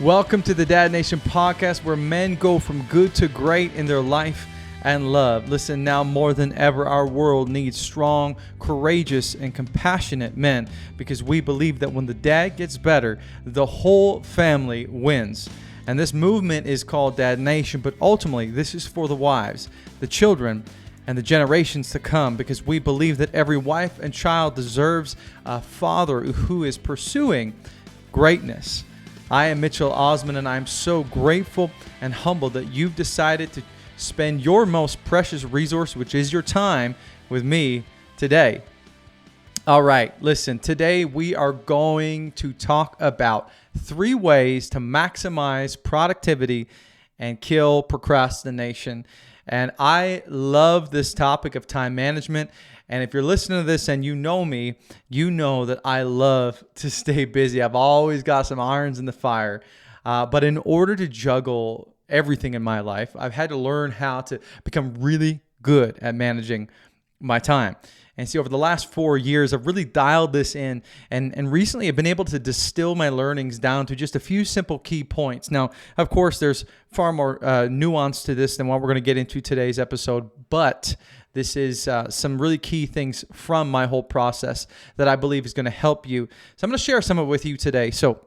Welcome to the Dad Nation podcast, where men go from good to great in their life and love. Listen, now more than ever, our world needs strong, courageous, and compassionate men, because we believe that when the dad gets better, the whole family wins. And this movement is called Dad Nation, but ultimately this is for the wives, the children, and the generations to come, because we believe that every wife and child deserves a father who is pursuing greatness. I am Mitchell Osman, and I'm so grateful and humbled that you've decided to spend your most precious resource, which is your time, with me today. All right, listen, today we are going to talk about 3 ways to maximize productivity and kill procrastination. And I love this topic of time management. And if you're listening to this and you know me, you know that I love to stay busy. I've always got some irons in the fire. But in order to juggle everything in my life, I've had to learn how to become really good at managing my time. And see, over the last 4 years, I've really dialed this in. And recently, I've been able to distill my learnings down to just a few simple key points. Now, of course, there's far more nuance to this than what we're going to get into today's episode. But this is some really key things from my whole process that I believe is going to help you. So I'm going to share some of it with you today. So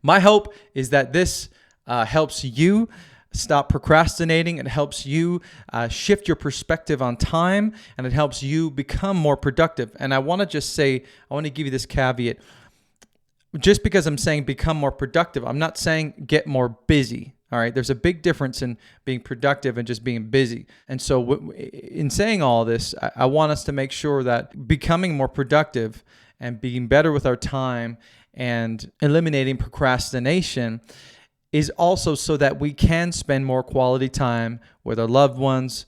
my hope is that this helps you stop procrastinating. It helps you shift your perspective on time, and it helps you become more productive. And I want to just say, I want to give you this caveat. Just because I'm saying become more productive, I'm not saying get more busy. All right, there's a big difference in being productive and just being busy. And so in saying all this, I want us to make sure that becoming more productive and being better with our time and eliminating procrastination is also so that we can spend more quality time with our loved ones,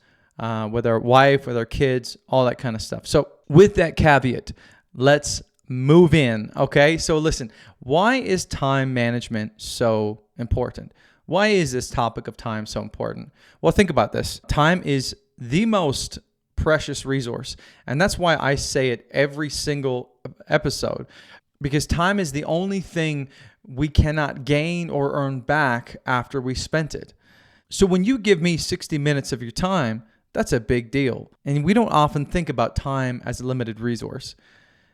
with our wife, with our kids, all that kind of stuff. So with that caveat, let's move in, okay? So listen, why is time management so important? Why is this topic of time so important? Well, think about this. Time is the most precious resource, and that's why I say it every single episode, because time is the only thing we cannot gain or earn back after we spent it. So when you give me 60 minutes of your time, that's a big deal. And we don't often think about time as a limited resource.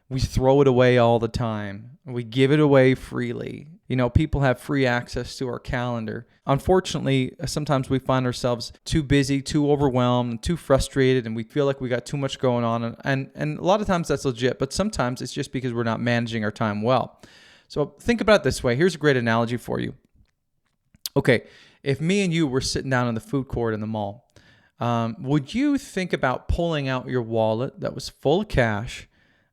We throw it away all the time. We give it away freely. You know, people have free access to our calendar. Unfortunately, sometimes we find ourselves too busy, too overwhelmed, too frustrated, and we feel like we got too much going on. And a lot of times that's legit, but sometimes it's just because we're not managing our time well. So think about it this way. Here's a great analogy for you. Okay, if me and you were sitting down in the food court in the mall, would you think about pulling out your wallet that was full of cash,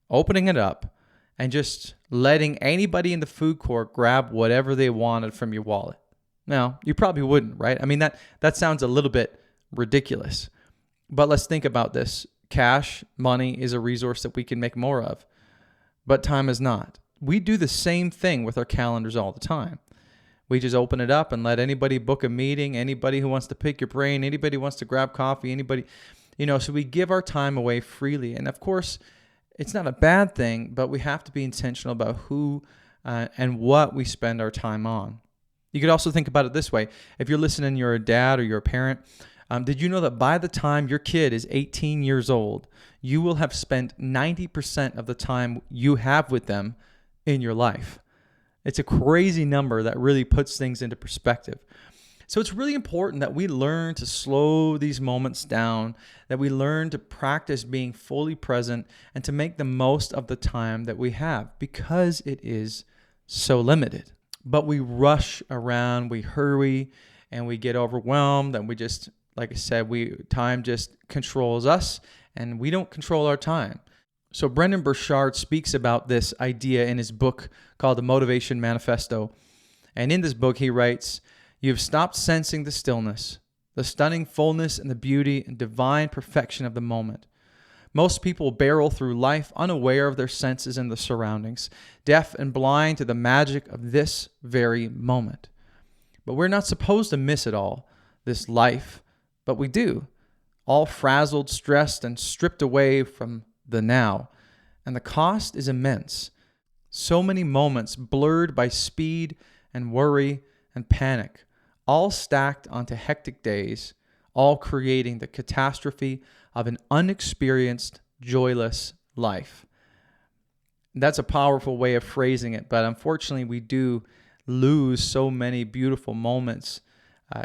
opening it up, and just letting anybody in the food court grab whatever they wanted from your wallet? No, you probably wouldn't, right? I mean, that sounds a little bit ridiculous. But let's think about this. Cash, money is a resource that we can make more of, but time is not. We do the same thing with our calendars all the time. We just open it up and let anybody book a meeting, anybody who wants to pick your brain, anybody who wants to grab coffee, anybody, so we give our time away freely. And of course, it's not a bad thing, but we have to be intentional about who and what we spend our time on. You could also think about it this way. If you're listening, you're a dad or you're a parent, did you know that by the time your kid is 18 years old, you will have spent 90% of the time you have with them in your life? It's a crazy number that really puts things into perspective. So it's really important that we learn to slow these moments down, that we learn to practice being fully present and to make the most of the time that we have, because it is so limited. But we rush around, we hurry, and we get overwhelmed, and we just, like I said, time just controls us, and we don't control our time. So Brendon Burchard speaks about this idea in his book called The Motivation Manifesto. And in this book, he writes, "You have stopped sensing the stillness, the stunning fullness and the beauty and divine perfection of the moment. Most people barrel through life unaware of their senses and the surroundings, deaf and blind to the magic of this very moment. But we're not supposed to miss it all, this life, but we do, all frazzled, stressed, and stripped away from the now. And the cost is immense. So many moments blurred by speed and worry and panic, all stacked onto hectic days, all creating the catastrophe of an unexperienced, joyless life. That's a powerful way of phrasing it, but unfortunately we do lose so many beautiful moments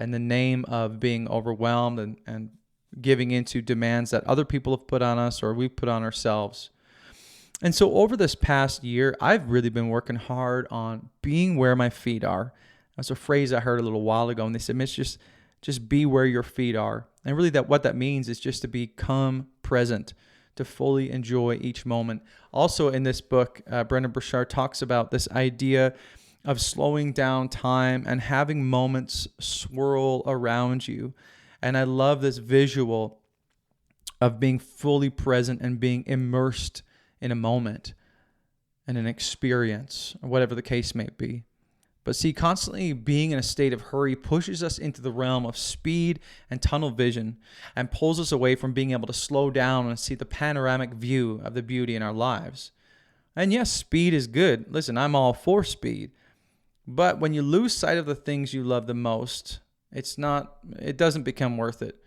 in the name of being overwhelmed and giving into demands that other people have put on us or we've put on ourselves. And so over this past year, I've really been working hard on being where my feet are. That's a phrase I heard a little while ago, and they said, Mitch, just be where your feet are. And really what that means is just to become present, to fully enjoy each moment. Also in this book, Brendan Burchard talks about this idea of slowing down time and having moments swirl around you. And I love this visual of being fully present and being immersed in a moment and an experience, or whatever the case may be. But see, constantly being in a state of hurry pushes us into the realm of speed and tunnel vision and pulls us away from being able to slow down and see the panoramic view of the beauty in our lives. And yes, speed is good. Listen, I'm all for speed. But when you lose sight of the things you love the most, it doesn't become worth it.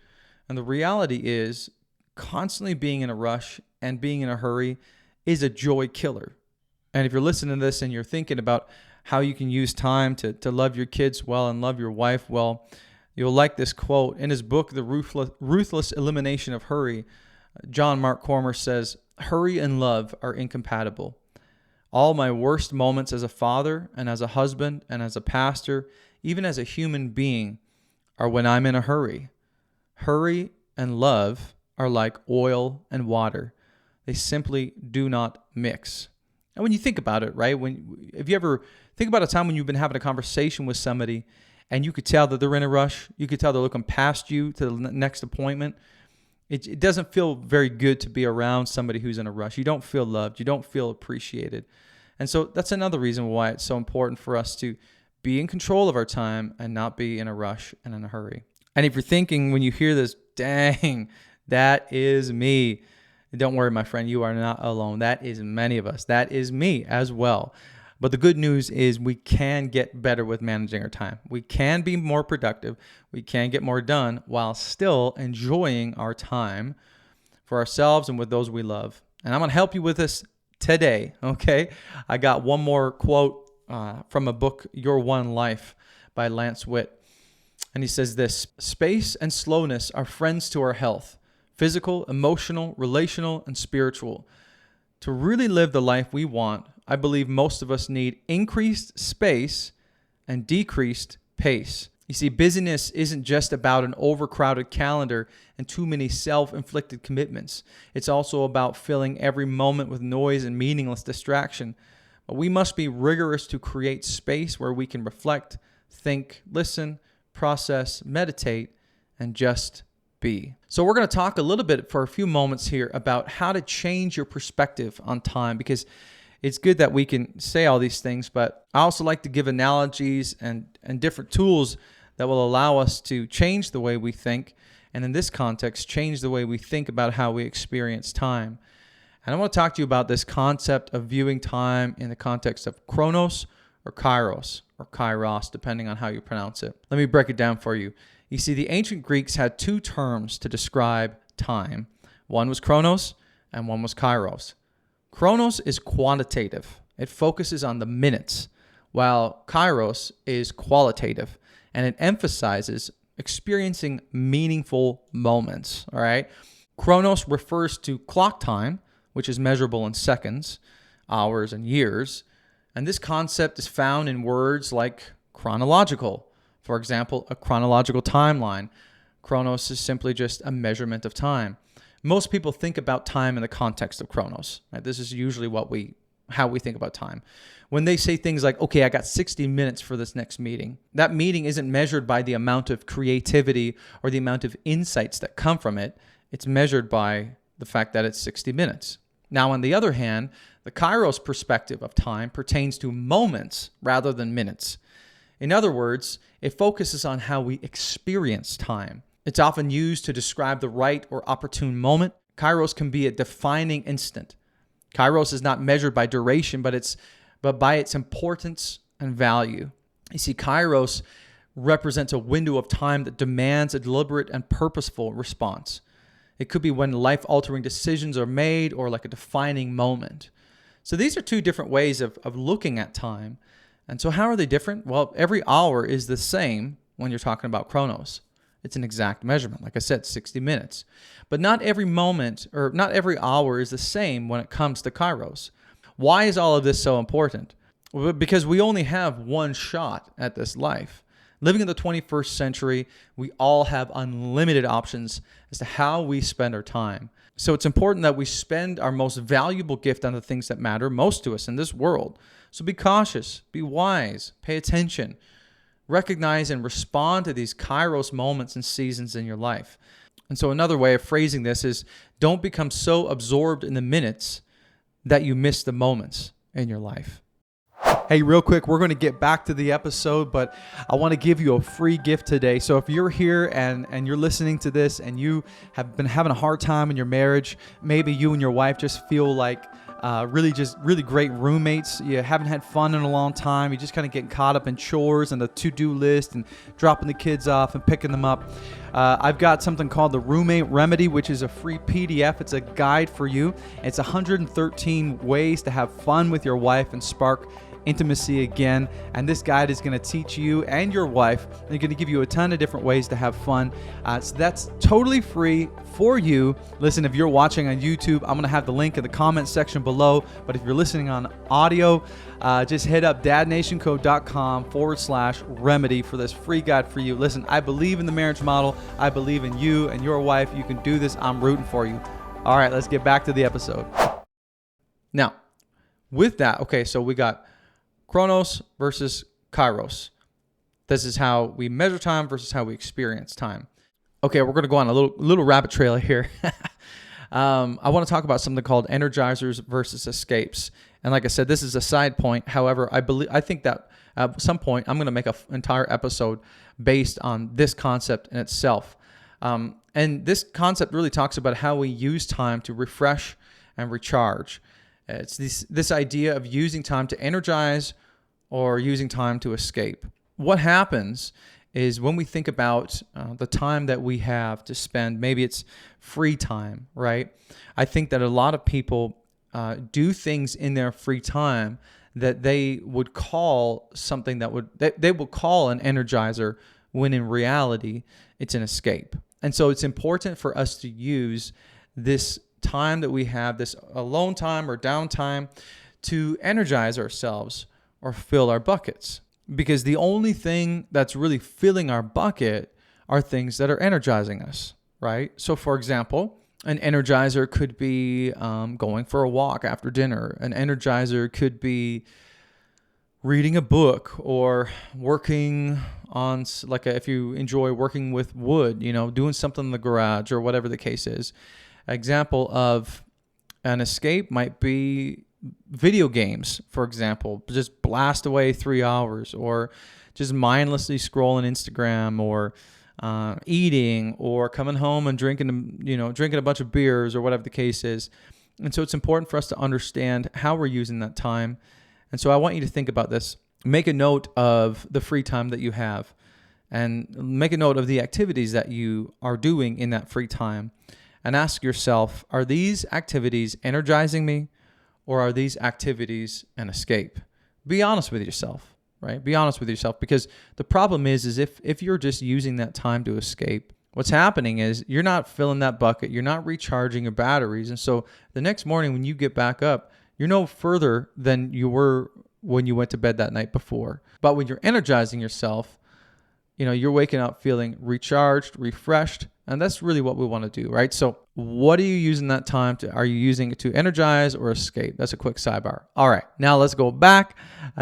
And the reality is, constantly being in a rush and being in a hurry is a joy killer. And if you're listening to this and you're thinking about how you can use time to love your kids well and love your wife well, you'll like this quote. In his book, The Ruthless Elimination of Hurry, John Mark Comer says, "Hurry and love are incompatible. All my worst moments as a father and as a husband and as a pastor, even as a human being, are when I'm in a hurry. Hurry and love are like oil and water. They simply do not mix." And when you think about it, right? If you ever think about a time when you've been having a conversation with somebody and you could tell that they're in a rush, you could tell they're looking past you to the next appointment. It doesn't feel very good to be around somebody who's in a rush. You don't feel loved. You don't feel appreciated. And so that's another reason why it's so important for us to be in control of our time and not be in a rush and in a hurry. And if you're thinking when you hear this, dang, that is me. Don't worry, my friend, you are not alone. That is many of us. That is me as well. But the good news is we can get better with managing our time. We can be more productive. We can get more done while still enjoying our time for ourselves and with those we love. And I'm going to help you with this today, okay? I got one more quote from a book, Your One Life by Lance Witt. And he says this: "Space and slowness are friends to our health. Physical, emotional, relational, and spiritual. To really live the life we want, I believe most of us need increased space and decreased pace." You see, busyness isn't just about an overcrowded calendar and too many self-inflicted commitments. It's also about filling every moment with noise and meaningless distraction. But we must be rigorous to create space where we can reflect, think, listen, process, meditate, and just be. So we're going to talk a little bit for a few moments here about how to change your perspective on time, because it's good that we can say all these things, but I also like to give analogies and different tools that will allow us to change the way we think, and in this context, change the way we think about how we experience time. And I want to talk to you about this concept of viewing time in the context of Chronos or Kairos, depending on how you pronounce it. Let me break it down for you. You see, the ancient Greeks had two terms to describe time. One was Chronos and one was Kairos. Chronos is quantitative. It focuses on the minutes, while Kairos is qualitative, and it emphasizes experiencing meaningful moments, all right? Chronos refers to clock time, which is measurable in seconds, hours, and years. And this concept is found in words like chronological. For example, a chronological timeline. Chronos is simply just a measurement of time. Most people think about time in the context of Chronos. Right? This is usually how we think about time. When they say things like, okay, I got 60 minutes for this next meeting, that meeting isn't measured by the amount of creativity or the amount of insights that come from it. It's measured by the fact that it's 60 minutes. Now, on the other hand, the Kairos perspective of time pertains to moments rather than minutes. In other words, it focuses on how we experience time. It's often used to describe the right or opportune moment. Kairos can be a defining instant. Kairos is not measured by duration, but by its importance and value. You see, Kairos represents a window of time that demands a deliberate and purposeful response. It could be when life-altering decisions are made or like a defining moment. So these are two different ways of looking at time. And so how are they different? Well, every hour is the same when you're talking about Chronos. It's an exact measurement. Like I said, 60 minutes. But not every moment or not every hour is the same when it comes to Kairos. Why is all of this so important? Well, because we only have one shot at this life. Living in the 21st century, we all have unlimited options as to how we spend our time. So it's important that we spend our most valuable gift on the things that matter most to us in this world. So be cautious, be wise, pay attention, recognize and respond to these Kairos moments and seasons in your life. And so another way of phrasing this is don't become so absorbed in the minutes that you miss the moments in your life. Hey, real quick, we're going to get back to the episode, but I want to give you a free gift today. So if you're here and you're listening to this and you have been having a hard time in your marriage, maybe you and your wife just feel like really great roommates. You haven't had fun in a long time. You're just kind of getting caught up in chores and the to-do list and dropping the kids off and picking them up. I've got something called the Roommate Remedy, which is a free PDF. It's a guide for you. It's 113 ways to have fun with your wife and spark intimacy again. And this guide is going to teach you and your wife. They're going to give you a ton of different ways to have fun. So that's totally free for you. Listen, if you're watching on YouTube, I'm going to have the link in the comment section below. But if you're listening on audio, just hit up dadnationcode.com/remedy for this free guide for you. Listen, I believe in the marriage model. I believe in you and your wife. You can do this. I'm rooting for you. All right, let's get back to the episode. Now, with that, okay, so we got Chronos versus Kairos. This is how we measure time versus how we experience time. Okay, we're going to go on a little rabbit trail here. I want to talk about something called Energizers versus escapes. And like I said, this is a side point. However, I think that at some point I'm going to make an entire episode based on this concept in itself. And this concept really talks about how we use time to refresh and recharge. It's this idea of using time to energize or using time to escape. What happens is when we think about the time that we have to spend, maybe it's free time, right? I think that a lot of people do things in their free time that they would call something they will call an energizer, when in reality, it's an escape. And so it's important for us to use this time that we have, this alone time or downtime, to energize ourselves or fill our buckets. Because the only thing that's really filling our bucket are things that are energizing us, right? So for example, an energizer could be going for a walk after dinner. An energizer could be reading a book or working on, if you enjoy working with wood, doing something in the garage or whatever the case is. Example of an escape might be video games, for example. Just blast away 3 hours, or just mindlessly scrolling Instagram, or eating, or coming home and drinking a bunch of beers, or whatever the case is. And so it's important for us to understand how we're using that time. And so I want you to think about this. Make a note of the free time that you have, and make a note of the activities that you are doing in that free time. And ask yourself, are these activities energizing me, or are these activities an escape? Be honest with yourself, right? Be honest with yourself, because the problem is if you're just using that time to escape, what's happening is you're not filling that bucket, you're not recharging your batteries. And so the next morning when you get back up, you're no further than you were when you went to bed that night before. But when you're energizing yourself, you're waking up feeling recharged, refreshed, and that's really what we want to do, right? So what are you using that time to? Are you using it to energize or escape? That's a quick sidebar. All right, now let's go back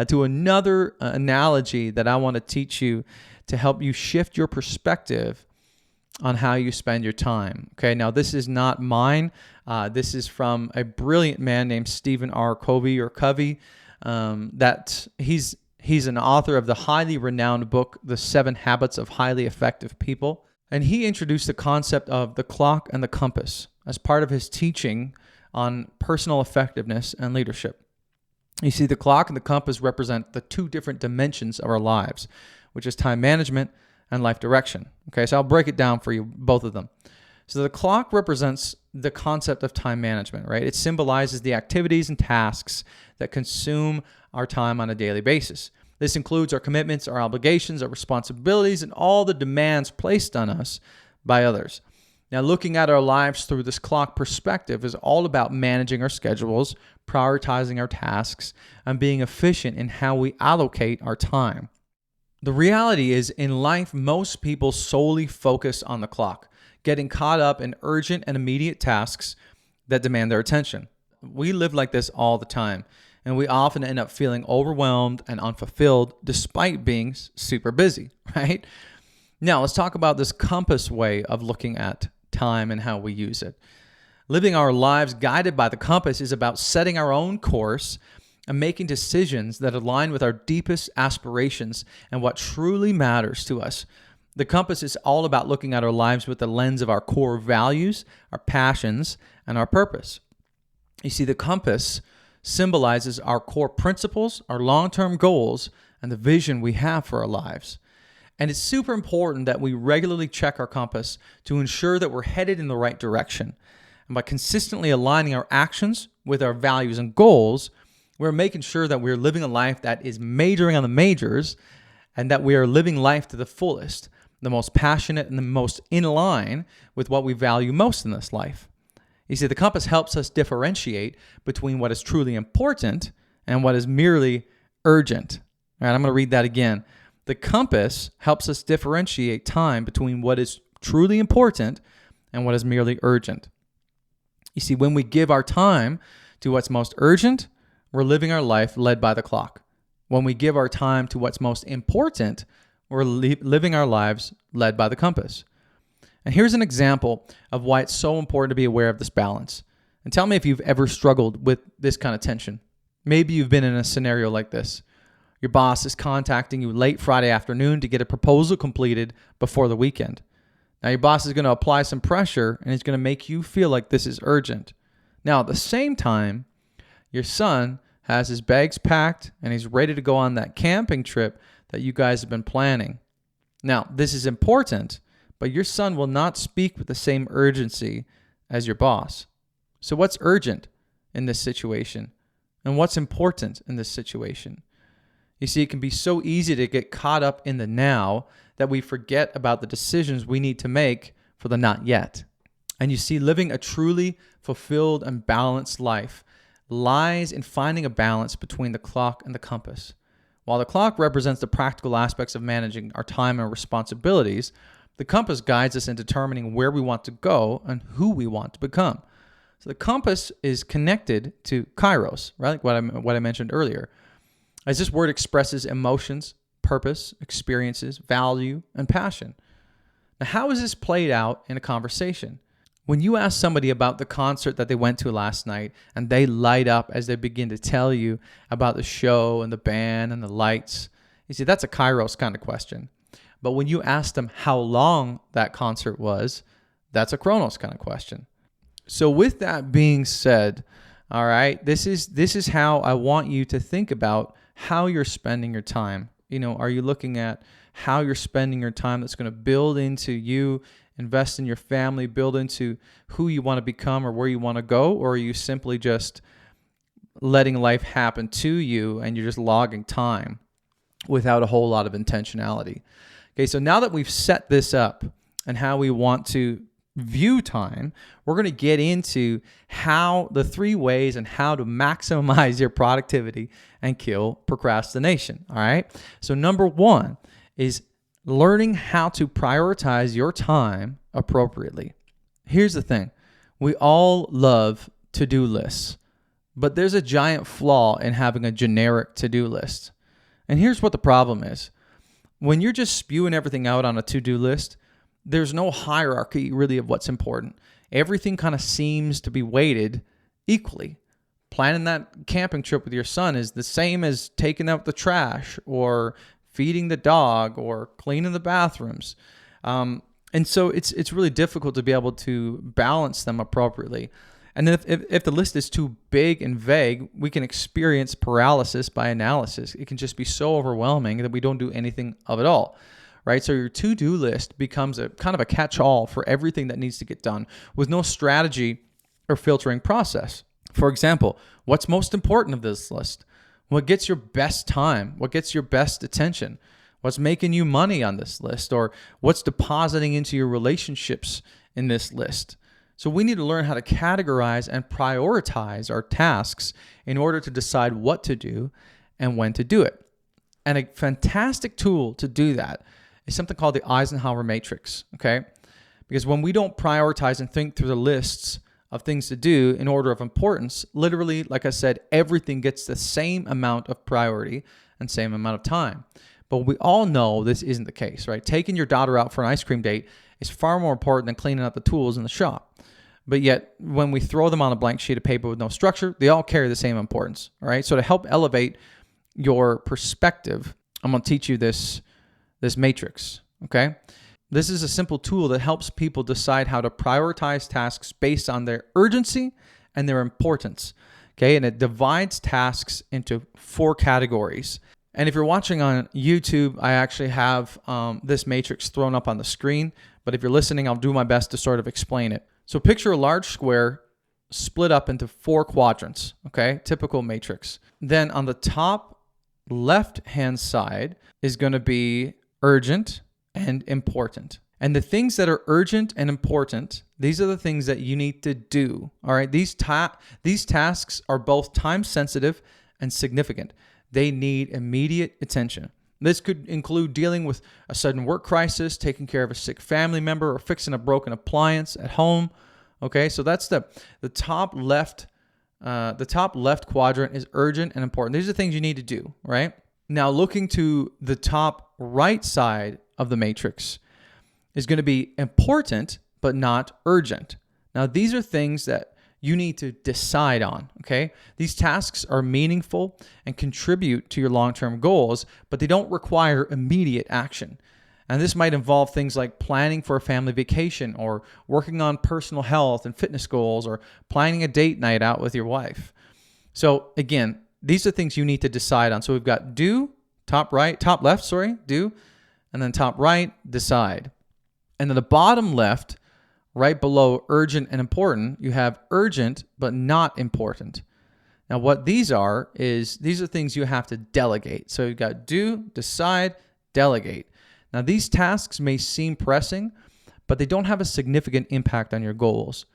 to another analogy that I want to teach you to help you shift your perspective on how you spend your time. Okay, now this is not mine. This is from a brilliant man named Stephen R. Covey. That he's an author of the highly renowned book, The 7 Habits of Highly Effective People. And he introduced the concept of the clock and the compass as part of his teaching on personal effectiveness and leadership. You see, the clock and the compass represent the two different dimensions of our lives, which is time management and life direction. Okay, so I'll break it down for you, both of them. So the clock represents the concept of time management, right? It symbolizes the activities and tasks that consume our time on a daily basis. This includes our commitments, our obligations, our responsibilities, and all the demands placed on us by others. Now, looking at our lives through this clock perspective is all about managing our schedules, prioritizing our tasks, and being efficient in how we allocate our time. The reality is, in life, most people solely focus on the clock, getting caught up in urgent and immediate tasks that demand their attention. We live like this all the time, and we often end up feeling overwhelmed and unfulfilled despite being super busy, right? Now, let's talk about this compass way of looking at time and how we use it. Living our lives guided by the compass is about setting our own course and making decisions that align with our deepest aspirations and what truly matters to us. The compass is all about looking at our lives with the lens of our core values, our passions, and our purpose. You see, the compass symbolizes our core principles, our long-term goals, and the vision we have for our lives. And it's super important that we regularly check our compass to ensure that we're headed in the right direction. And by consistently aligning our actions with our values and goals, we're making sure that we're living a life that is majoring on the majors and that we are living life to the fullest, the most passionate and the most in line with what we value most in this life. You see, the compass helps us differentiate between what is truly important and what is merely urgent. All right, I'm going to read that again. The compass helps us differentiate time between what is truly important and what is merely urgent. You see, when we give our time to what's most urgent, we're living our life led by the clock. When we give our time to what's most important, we're living our lives led by the compass. And here's an example of why it's so important to be aware of this balance. And tell me if you've ever struggled with this kind of tension. Maybe you've been in a scenario like this. Your boss is contacting you late Friday afternoon to get a proposal completed before the weekend. Now, your boss is going to apply some pressure and he's going to make you feel like this is urgent. Now, at the same time, your son has his bags packed and he's ready to go on that camping trip that you guys have been planning. Now, this is important, but your son will not speak with the same urgency as your boss. So what's urgent in this situation? And what's important in this situation? You see, it can be so easy to get caught up in the now that we forget about the decisions we need to make for the not yet. And you see, living a truly fulfilled and balanced life lies in finding a balance between the clock and the compass. While the clock represents the practical aspects of managing our time and responsibilities, the compass guides us in determining where we want to go and who we want to become. So the compass is connected to Kairos, right? Like what I mentioned earlier. As this word expresses emotions, purpose, experiences, value, and passion. Now, how is this played out in a conversation? When you ask somebody about the concert that they went to last night and they light up as they begin to tell you about the show and the band and the lights, you see, that's a Kairos kind of question. But when you ask them how long that concert was, that's a Chronos kind of question. So with that being said, all right, this is how I want you to think about how you're spending your time. You know, are you looking at how you're spending your time that's going to build into you, invest in your family, build into who you want to become or where you want to go? Or are you simply just letting life happen to you and you're just logging time without a whole lot of intentionality? Okay, so now that we've set this up and how we want to view time, we're going to get into how the 3 ways and how to maximize your productivity and kill procrastination. All right. So number 1 is learning how to prioritize your time appropriately. Here's the thing. We all love to-do lists, but there's a giant flaw in having a generic to-do list. And here's what the problem is. When you're just spewing everything out on a to-do list, there's no hierarchy really of what's important. Everything kind of seems to be weighted equally. Planning that camping trip with your son is the same as taking out the trash or feeding the dog or cleaning the bathrooms. And so it's really difficult to be able to balance them appropriately. And then if the list is too big and vague, we can experience paralysis by analysis. It can just be so overwhelming that we don't do anything of it all, right? So your to-do list becomes a kind of a catch-all for everything that needs to get done with no strategy or filtering process. For example, what's most important of this list? What gets your best time? What gets your best attention? What's making you money on this list? Or what's depositing into your relationships in this list? So we need to learn how to categorize and prioritize our tasks in order to decide what to do and when to do it. And a fantastic tool to do that is something called the Eisenhower matrix, okay? Because when we don't prioritize and think through the lists of things to do in order of importance, literally, like I said, everything gets the same amount of priority and same amount of time. But we all know this isn't the case, right? Taking your daughter out for an ice cream date is far more important than cleaning out the tools in the shop. But yet, when we throw them on a blank sheet of paper with no structure, they all carry the same importance, all right? So to help elevate your perspective, I'm going to teach you this matrix, okay? This is a simple tool that helps people decide how to prioritize tasks based on their urgency and their importance, okay? And it divides tasks into 4 categories. And if you're watching on YouTube, I actually have this matrix thrown up on the screen. But if you're listening, I'll do my best to sort of explain it. So picture a large square split up into 4 quadrants, okay? Typical matrix. Then on the top left-hand side is going to be urgent and important. And the things that are urgent and important, these are the things that you need to do, all right? These tasks are both time-sensitive and significant. They need immediate attention. This could include dealing with a sudden work crisis, taking care of a sick family member, or fixing a broken appliance at home. Okay, so that's the top left. The top left quadrant is urgent and important. These are things you need to do, right? Now, looking to the top right side of the matrix is going to be important, but not urgent. Now, these are things that you need to decide on, okay? These tasks are meaningful and contribute to your long-term goals, but they don't require immediate action. And this might involve things like planning for a family vacation or working on personal health and fitness goals or planning a date night out with your wife. So again, these are things you need to decide on. So we've got do, top left, do, and then top right, decide. And then the bottom left, right below urgent and important, you have urgent but not important. Now what these are things you have to delegate. So you've got do, decide, delegate. Now these tasks may seem pressing, but they don't have a significant impact on your goals.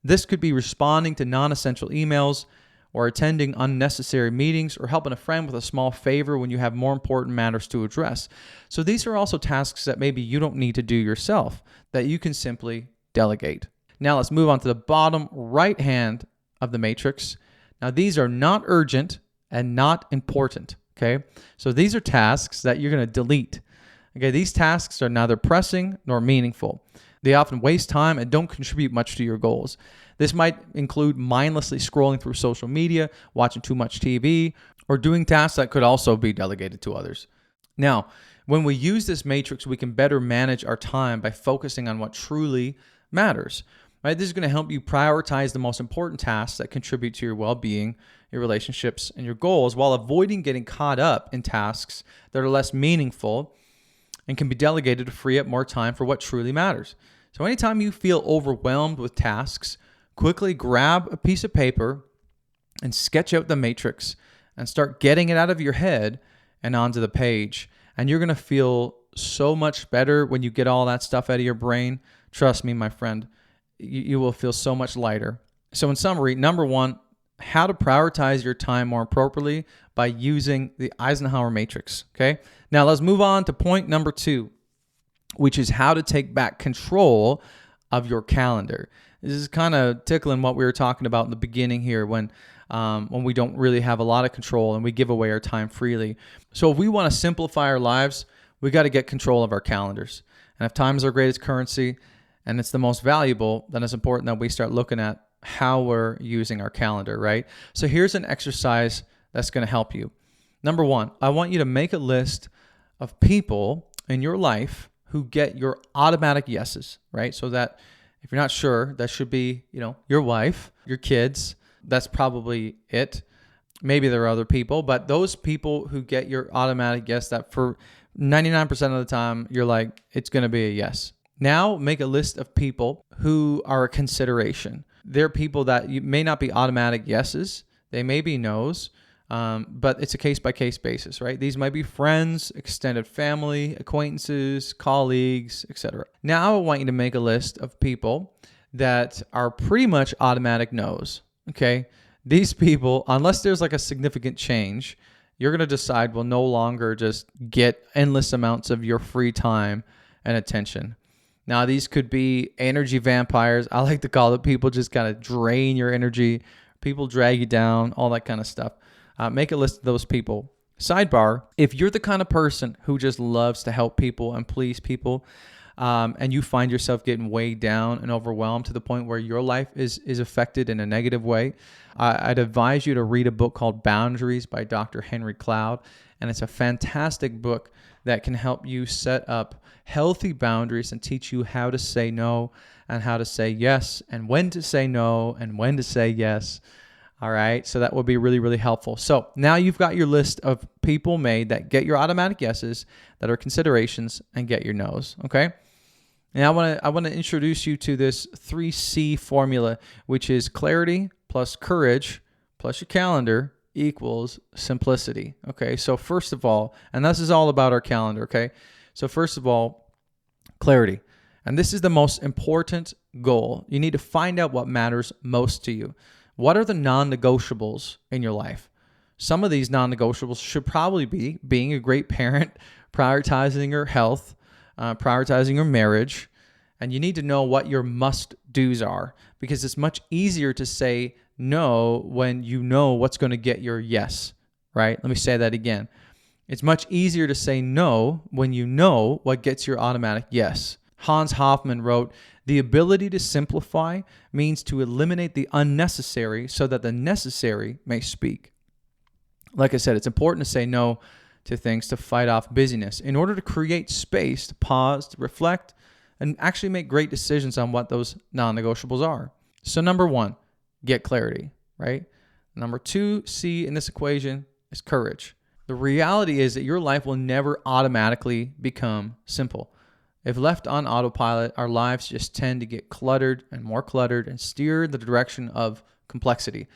This could be responding to non-essential emails or attending unnecessary meetings or helping a friend with a small favor when you have more important matters to address. So these are also tasks that maybe you don't need to do yourself, that you can simply delegate. Now let's move on to the bottom right hand of the matrix. Now these are not urgent and not important, okay? So these are tasks that you're going to delete. Okay, these tasks are neither pressing nor meaningful. They often waste time and don't contribute much to your goals. This might include mindlessly scrolling through social media, watching too much TV, or doing tasks that could also be delegated to others. Now, when we use this matrix, we can better manage our time by focusing on what truly matters. Right? This is going to help you prioritize the most important tasks that contribute to your well-being, your relationships, and your goals, while avoiding getting caught up in tasks that are less meaningful and can be delegated to free up more time for what truly matters. So anytime you feel overwhelmed with tasks, quickly grab a piece of paper and sketch out the matrix and start getting it out of your head and onto the page. And you're going to feel so much better when you get all that stuff out of your brain. Trust me, my friend, you will feel so much lighter. So in summary, number 1, how to prioritize your time more appropriately by using the Eisenhower matrix, okay? Now let's move on to point number 2, which is how to take back control of your calendar. This is kind of tickling what we were talking about in the beginning here when we don't really have a lot of control and we give away our time freely. So if we want to simplify our lives, we got to get control of our calendars. And if time is our greatest currency and it's the most valuable, then it's important that we start looking at how we're using our calendar, right? So here's an exercise that's going to help you. Number 1, I want you to make a list of people in your life who get your automatic yeses, right? So that if you're not sure, that should be, your wife, your kids. That's probably it. Maybe there are other people, but those people who get your automatic yes, that for 99% of the time, you're like, it's going to be a yes. Now make a list of people who are a consideration. They're people that you may not be automatic yeses. They may be no's, but it's a case-by-case basis, right? These might be friends, extended family, acquaintances, colleagues, etc. Now I want you to make a list of people that are pretty much automatic no's, okay? These people, unless there's like a significant change, you're going to decide will no longer just get endless amounts of your free time and attention. Now, these could be energy vampires. I like to call it people just kind of drain your energy. People drag you down, all that kind of stuff. Make a list of those people. Sidebar, if you're the kind of person who just loves to help people and please people, and you find yourself getting weighed down and overwhelmed to the point where your life is affected in a negative way, I'd advise you to read a book called Boundaries by Dr. Henry Cloud. And it's a fantastic book that can help you set up healthy boundaries and teach you how to say no and how to say yes and when to say no and when to say yes. All right. So that will be really, really helpful. So now you've got your list of people made that get your automatic yeses, that are considerations, and get your no's. Okay. Now I want to introduce you to this 3C formula, which is clarity plus courage plus your calendar equals simplicity. Okay. So first of all, and this is all about our calendar. Okay. So first of all, clarity. And this is the most important goal. You need to find out what matters most to you. What are the non-negotiables in your life? Some of these non-negotiables should probably be being a great parent, prioritizing your health, prioritizing your marriage, and you need to know what your must-dos are, because it's much easier to say no when you know what's going to get your yes, right? Let me say that again. It's much easier to say no when you know what gets your automatic yes. Hans Hofmann wrote, "The ability to simplify means to eliminate the unnecessary so that the necessary may speak." Like I said, it's important to say no to things to fight off busyness in order to create space to pause, to reflect, and actually make great decisions on what those non-negotiables are. So number one, get clarity, right? Number two, C in this equation is courage. The reality is that your life will never automatically become simple. If left on autopilot, our lives just tend to get cluttered and steer in the direction of complexity.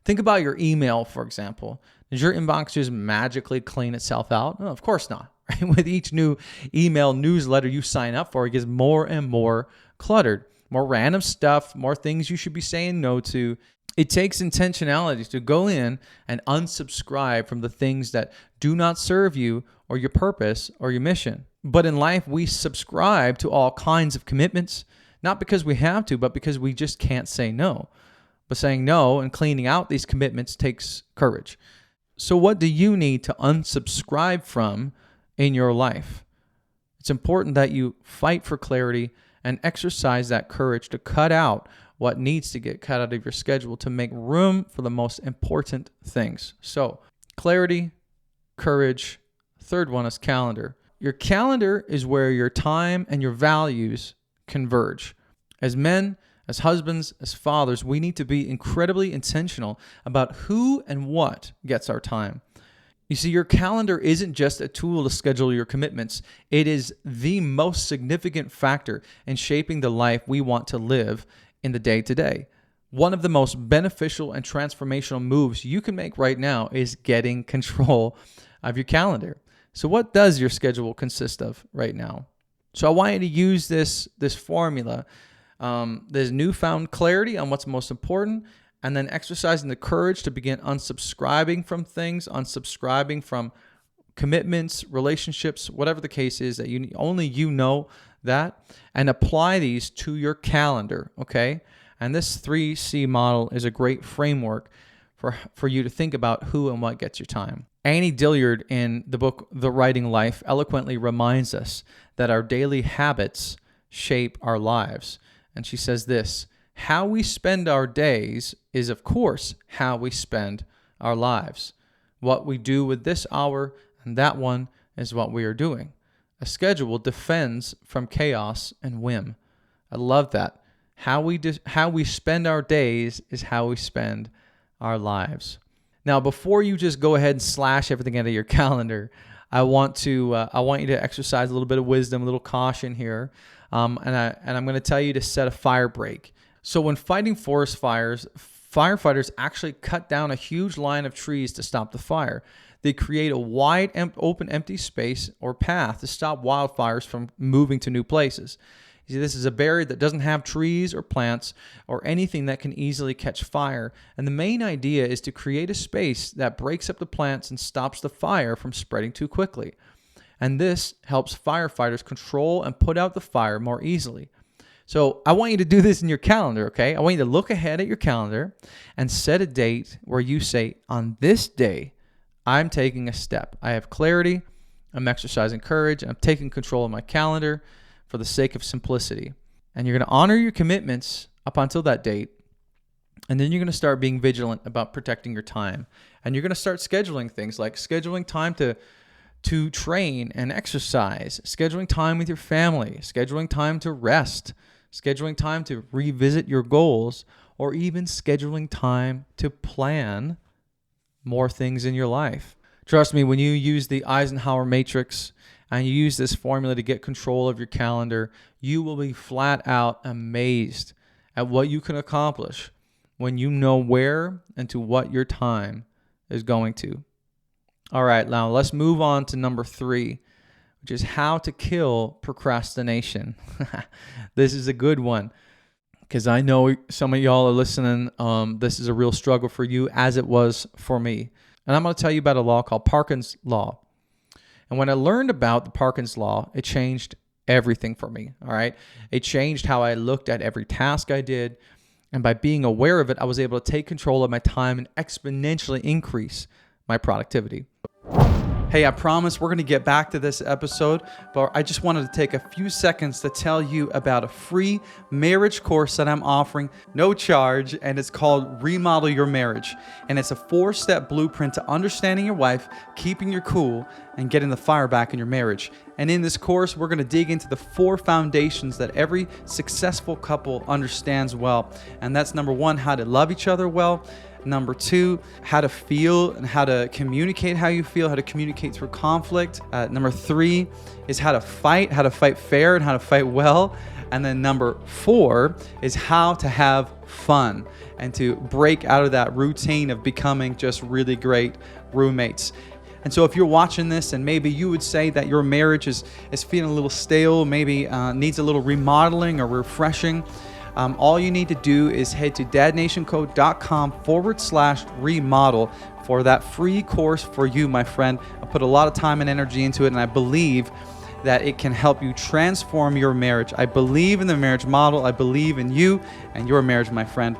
Think about your email, for example. Does your inbox just magically clean itself out? No, of course not. Right? With each new email newsletter you sign up for, it gets more and more cluttered. More random stuff, more things you should be saying no to. It takes intentionality to go in and unsubscribe from the things that do not serve you or your purpose or your mission. But in life, we subscribe to all kinds of commitments, not because we have to, but because we just can't say no. But saying no and cleaning out these commitments takes courage. So what do you need to unsubscribe from in your life? It's important that you fight for clarity and exercise that courage to cut out what needs to get cut out of your schedule to make room for the most important things. So clarity, courage. Third one is calendar. Your calendar is where your time and your values converge. As men, as husbands, as fathers, we need to be incredibly intentional about who and what gets our time. You see, your calendar isn't just a tool to schedule your commitments. It is the most significant factor in shaping the life we want to live in the day-to-day. One of the most beneficial and transformational moves you can make right now is getting control of your calendar. So what does your schedule consist of right now? So I want you to use this formula. There's newfound clarity on what's most important, and then exercising the courage to begin unsubscribing from things, unsubscribing from commitments, relationships, whatever the case is that only you know that, and apply these to your calendar, okay? And this 3C model is a great framework for you to think about who and what gets your time. Annie Dillard in the book The Writing Life eloquently reminds us that our daily habits shape our lives. And she says this: how we spend our days is, of course, how we spend our lives. What we do with this hour and that one is what we are doing. A schedule defends from chaos and whim. I love that. How we spend our days is how we spend our lives. Now, before you just go ahead and slash everything out of your calendar, I want you to exercise a little bit of wisdom, a little caution here, and I'm going to tell you to set a fire break. So when fighting forest fires, firefighters actually cut down a huge line of trees to stop the fire. They create a wide, open, empty space or path to stop wildfires from moving to new places. You see, this is a barrier that doesn't have trees or plants or anything that can easily catch fire. And the main idea is to create a space that breaks up the plants and stops the fire from spreading too quickly. And this helps firefighters control and put out the fire more easily. So I want you to do this in your calendar, okay? I want you to look ahead at your calendar and set a date where you say, on this day, I'm taking a step. I have clarity, I'm exercising courage, and I'm taking control of my calendar for the sake of simplicity. And you're going to honor your commitments up until that date. And then you're going to start being vigilant about protecting your time. And you're going to start scheduling things like scheduling time to train and exercise, scheduling time with your family, scheduling time to rest, scheduling time to revisit your goals, or even scheduling time to plan more things in your life. Trust me, when you use the Eisenhower matrix and you use this formula to get control of your calendar, you will be flat out amazed at what you can accomplish when you know where and to what your time is going to. All right, now let's move on to number 3, which is how to kill procrastination. This is a good one because I know some of y'all are listening. This is a real struggle for you, as it was for me. And I'm going to tell you about a law called Parkin's Law. And when I learned about the Parkin's Law, it changed everything for me, all right? It changed how I looked at every task I did. And by being aware of it, I was able to take control of my time and exponentially increase my productivity. Hey, I promise we're going to get back to this episode, but I just wanted to take a few seconds to tell you about a free marriage course that I'm offering, no charge, and it's called Remodel Your Marriage. And it's a 4-step blueprint to understanding your wife, keeping your cool, and getting the fire back in your marriage. And in this course, we're going to dig into the 4 foundations that every successful couple understands well. And that's number 1, how to love each other well. Number 2, how to feel and how to communicate how you feel, how to communicate through conflict. Number 3 is how to fight fair and how to fight well. And then number 4 is how to have fun and to break out of that routine of becoming just really great roommates. And so if you're watching this and maybe you would say that your marriage is feeling a little stale, maybe needs a little remodeling or refreshing, all you need to do is head to dadnationco.com/remodel for that free course for you, my friend. I put a lot of time and energy into it, and I believe that it can help you transform your marriage. I believe in the marriage model. I believe in you and your marriage, my friend.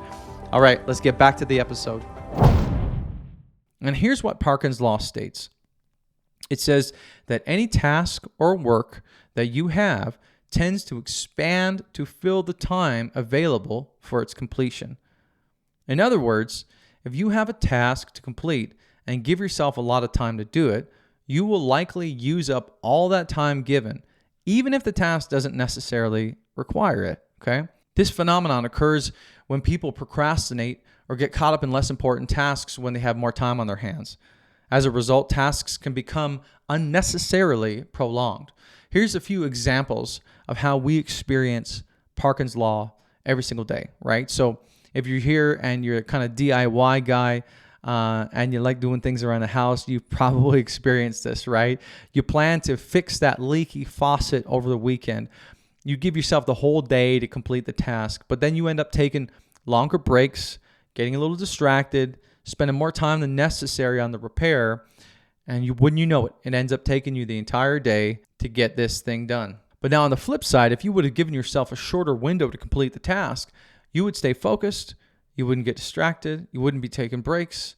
All right, let's get back to the episode. And here's what Parkin's Law states. It says that any task or work that you have tends to expand to fill the time available for its completion. In other words, if you have a task to complete and give yourself a lot of time to do it, you will likely use up all that time given, even if the task doesn't necessarily require it, okay? This phenomenon occurs when people procrastinate or get caught up in less important tasks when they have more time on their hands. As a result, tasks can become unnecessarily prolonged. Here's a few examples of how we experience Parkin's Law every single day, right? So if you're here and you're a kind of DIY guy and you like doing things around the house, you've probably experienced this, right? You plan to fix that leaky faucet over the weekend. You give yourself the whole day to complete the task, but then you end up taking longer breaks, getting a little distracted, spending more time than necessary on the repair, and wouldn't you know it, it ends up taking you the entire day to get this thing done. But now on the flip side, if you would have given yourself a shorter window to complete the task, you would stay focused, you wouldn't get distracted, you wouldn't be taking breaks,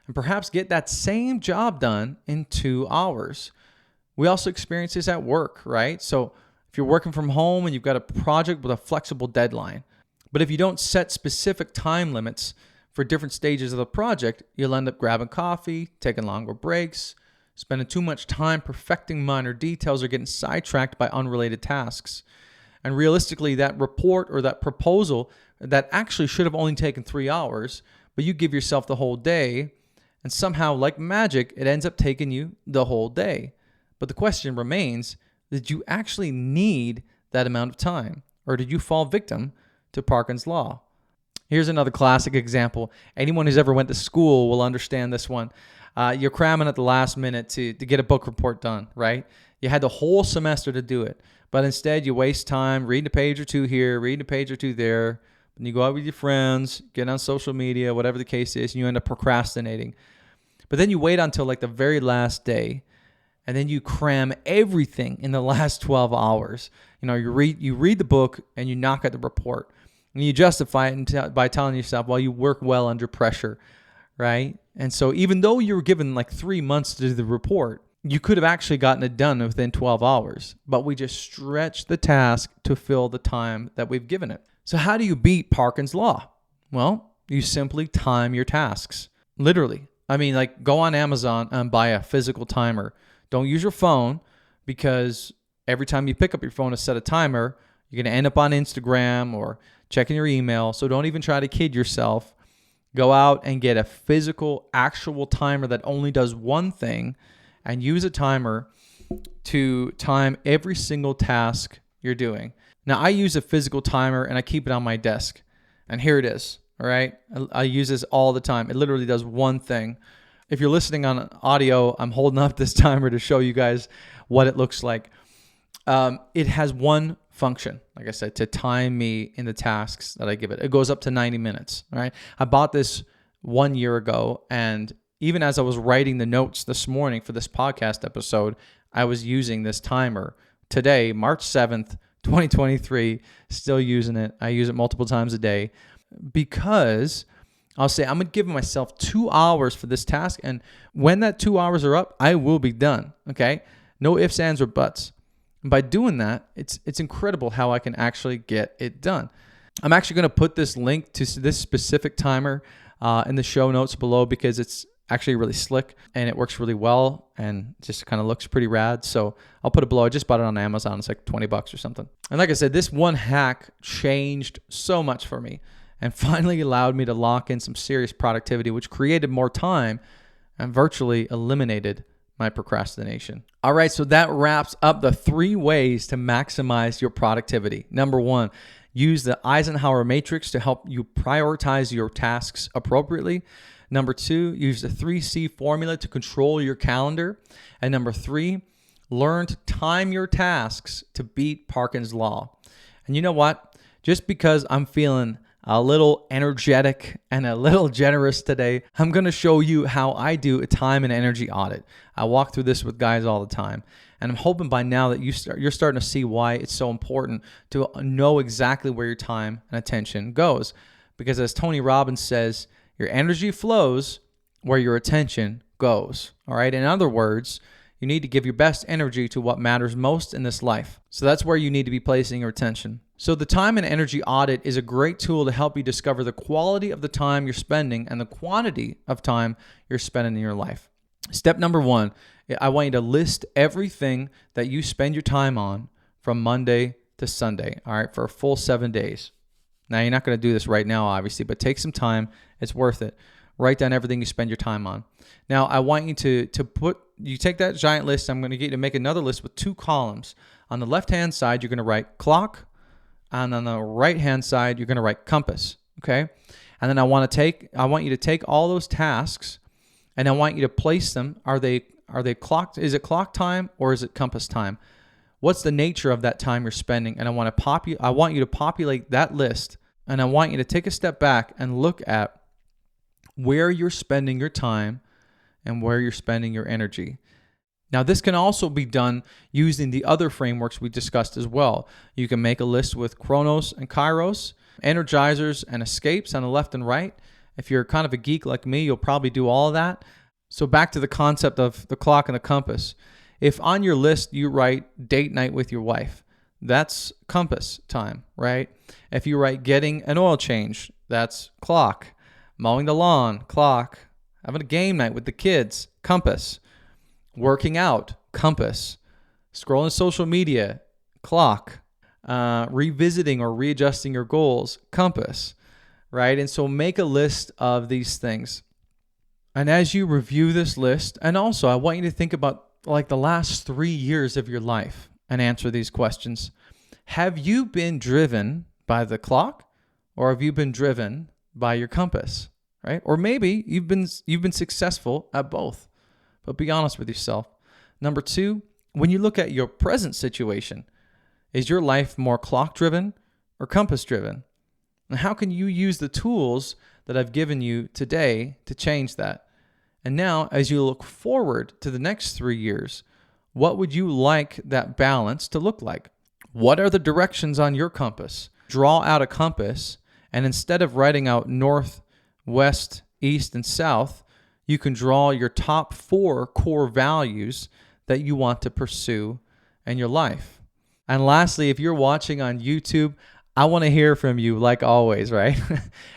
and perhaps get that same job done in 2 hours. We also experience this at work, right? So if you're working from home and you've got a project with a flexible deadline, but if you don't set specific time limits for different stages of the project, you'll end up grabbing coffee, taking longer breaks, spending too much time perfecting minor details or getting sidetracked by unrelated tasks. And realistically, that report or that proposal that actually should have only taken 3 hours, but you give yourself the whole day, and somehow, like magic, it ends up taking you the whole day. But the question remains, did you actually need that amount of time? Or did you fall victim to Parkin's law? Here's another classic example. Anyone who's ever went to school will understand this one. You're cramming at the last minute to get a book report done, right? You had the whole semester to do it, but instead you waste time reading a page or two here, reading a page or two there, and you go out with your friends, get on social media, whatever the case is, and you end up procrastinating. But then you wait until like the very last day, and then you cram everything in the last 12 hours. You read the book and you knock out the report. And you justify it by telling yourself, well, you work well under pressure, right? And so even though you were given like 3 months to do the report, you could have actually gotten it done within 12 hours. But we just stretched the task to fill the time that we've given it. So how do you beat Parkin's law? Well, you simply time your tasks. Literally. I mean, like go on Amazon and buy a physical timer. Don't use your phone, because every time you pick up your phone to set a timer, you're going to end up on Instagram or checking your email. So don't even try to kid yourself. Go out and get a physical, actual timer that only does one thing, and use a timer to time every single task you're doing. Now, I use a physical timer and I keep it on my desk. And here it is, all right? I use this all the time. It literally does one thing. If you're listening on audio, I'm holding up this timer to show you guys what it looks like. It has one function, like I said, to time me in the tasks that I give it. It goes up to 90 minutes, all right? I bought this 1 year ago, and even as I was writing the notes this morning for this podcast episode, I was using this timer. Today, March 7th, 2023, still using it. I use it multiple times a day because I'll say I'm going to give myself 2 hours for this task, and when that 2 hours are up, I will be done, okay? No ifs, ands, or buts. And by doing that, it's incredible how I can actually get it done. I'm actually going to put this link to this specific timer in the show notes below, because it's actually really slick and it works really well and just kind of looks pretty rad. So I'll put it below. I just bought it on Amazon. It's like $20 or something. And like I said, this one hack changed so much for me and finally allowed me to lock in some serious productivity, which created more time and virtually eliminated my procrastination. All right, so that wraps up the 3 ways to maximize your productivity. Number 1, use the Eisenhower matrix to help you prioritize your tasks appropriately. Number 2, use the 3C formula to control your calendar. And number 3, learn to time your tasks to beat Parkin's law. And you know what? Just because I'm feeling a little energetic and a little generous today, I'm going to show you how I do a time and energy audit. I walk through this with guys all the time, and I'm hoping by now that you're starting to see why it's so important to know exactly where your time and attention goes. Because as Tony Robbins says, your energy flows where your attention goes. All right. In other words, you need to give your best energy to what matters most in this life. So that's where you need to be placing your attention. So the time and energy audit is a great tool to help you discover the quality of the time you're spending and the quantity of time you're spending in your life. Step number 1, I want you to list everything that you spend your time on from Monday to Sunday, all right, for a full 7 days. Now, you're not going to do this right now, obviously, but take some time. It's worth it. Write down everything you spend your time on. Now, I want you you take that giant list. I'm going to get you to make another list with 2 columns. On the left-hand side, you're going to write clock. And on the right-hand side, you're going to write compass, okay? And then I want you to take all those tasks, and I want you to place them. Are they clocked? Is it clock time or is it compass time? What's the nature of that time you're spending? And I want you to populate that list, and I want you to take a step back and look at where you're spending your time and where you're spending your energy. Now, this can also be done using the other frameworks we discussed as well. You can make a list with Chronos and Kairos, Energizers and escapes on the left and right. If you're kind of a geek like me, you'll probably do all of that. So back to the concept of the clock and the compass. If on your list you write date night with your wife, that's compass time, right? If you write getting an oil change, that's clock. Mowing the lawn, clock. Having a game night with the kids, compass. Working out, compass. Scrolling social media, clock. revisiting or readjusting your goals, compass, right? And so make a list of these things. And as you review this list, and also I want you to think about like the last 3 years of your life and answer these questions. Have you been driven by the clock, or have you been driven by your compass, right? Or maybe you've been successful at both, but be honest with yourself. Number 2, when you look at your present situation, is your life more clock driven or compass driven? And how can you use the tools that I've given you today to change that? And now, as you look forward to the next 3 years, what would you like that balance to look like? What are the directions on your compass? Draw out a compass, and instead of writing out north, west, east, and south, you can draw your top 4 core values that you want to pursue in your life. And lastly, if you're watching on YouTube, I want to hear from you like always, right?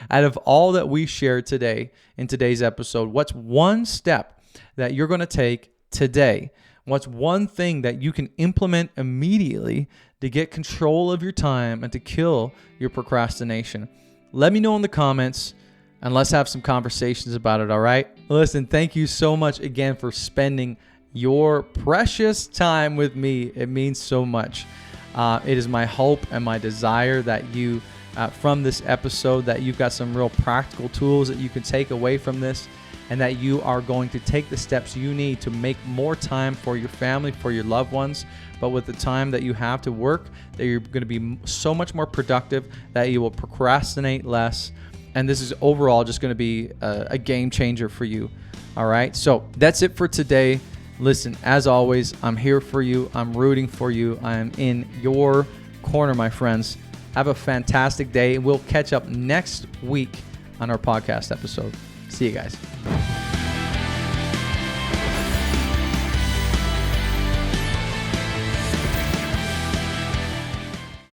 Out of all that we shared today in today's episode, what's one step that you're going to take today? What's one thing that you can implement immediately to get control of your time and to kill your procrastination? Let me know in the comments, and let's have some conversations about it, all right? Listen, thank you so much again for spending your precious time with me. It means so much. It is my hope and my desire that you, from this episode, that you've got some real practical tools that you can take away from this, and that you are going to take the steps you need to make more time for your family, for your loved ones. But with the time that you have to work, that you're going to be so much more productive, that you will procrastinate less. And this is overall just going to be a game changer for you. All right. So that's it for today. Listen, as always, I'm here for you. I'm rooting for you. I'm in your corner, my friends. Have a fantastic day. We'll catch up next week on our podcast episode. See you guys.